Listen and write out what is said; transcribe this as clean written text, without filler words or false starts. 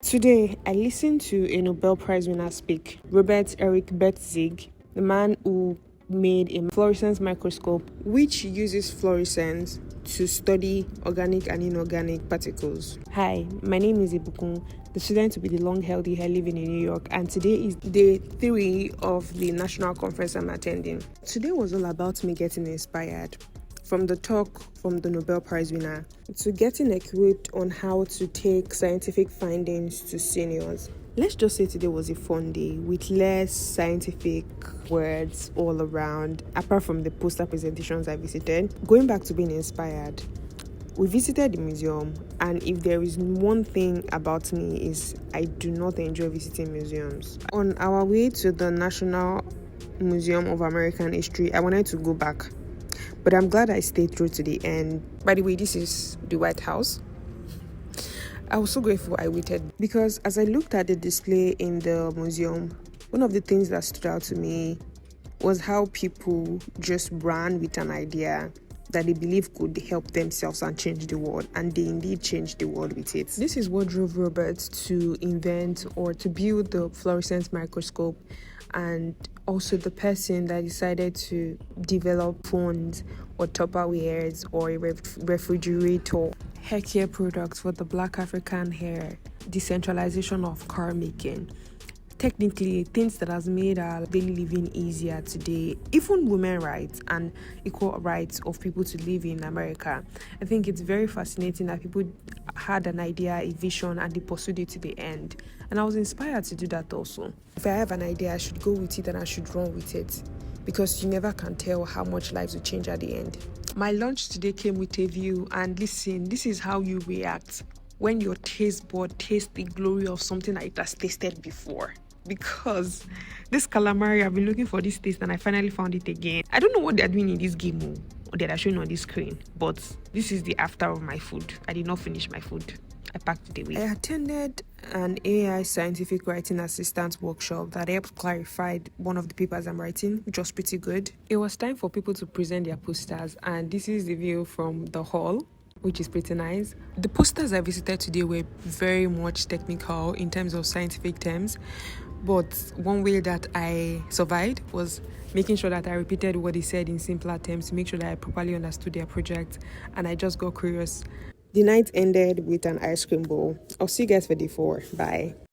Today, I listened to a Nobel Prize winner speak, Robert Eric Betzig, the man who made a fluorescence microscope which uses fluorescence to study organic and inorganic particles. Hi, my name is Ibukun, the student to be the long held here living in New York, and today is day 3 of the national conference I'm attending. Today was all about me getting inspired. From the talk from the Nobel Prize winner to getting equipped on how to take scientific findings to seniors. Let's just say today was a fun day with less scientific words all around, apart from the poster presentations I visited. Going back to being inspired, we visited the museum, and if there is one thing about me is I do not enjoy visiting museums. On our way to the National Museum of American History, I wanted to go back, but I'm glad I stayed through to the end. By the way, this is the White House. I was so grateful I waited because as I looked at the display in the museum, one of the things that stood out to me was how people just ran with an idea that they believe could help themselves and change the world, and they indeed changed the world with it. This is what drove Robert to invent or to build the fluorescence microscope, and also the person that decided to develop phones or Tupperwares or a refrigerator, hair care products for the Black African hair, decentralization of car making. Technically, things that has made our daily living easier today, even women's rights and equal rights of people to live in America. I think it's very fascinating that people had an idea, a vision, and they pursued it to the end. And I was inspired to do that also. If I have an idea, I should go with it and I should run with it, because you never can tell how much lives will change at the end. My lunch today came with a view, and listen, this is how you react when your taste bud tastes the glory of something that it has tasted before. Because this calamari, I've been looking for this taste and I finally found it again. I don't know what they're doing in this game or that are showing on this screen, but this is the after of my food. I did not finish my food. I packed it away. I attended an AI scientific writing assistant workshop that helped clarify one of the papers I'm writing, which was pretty good. It was time for people to present their posters, and this is the view from the hall, which is pretty nice. The posters I visited today were very much technical in terms of scientific terms, but one way that I survived was making sure that I repeated what they said in simpler terms to make sure that I properly understood their project, and I just got curious. The night ended with an ice cream bowl. I'll see you guys for day 4. Bye.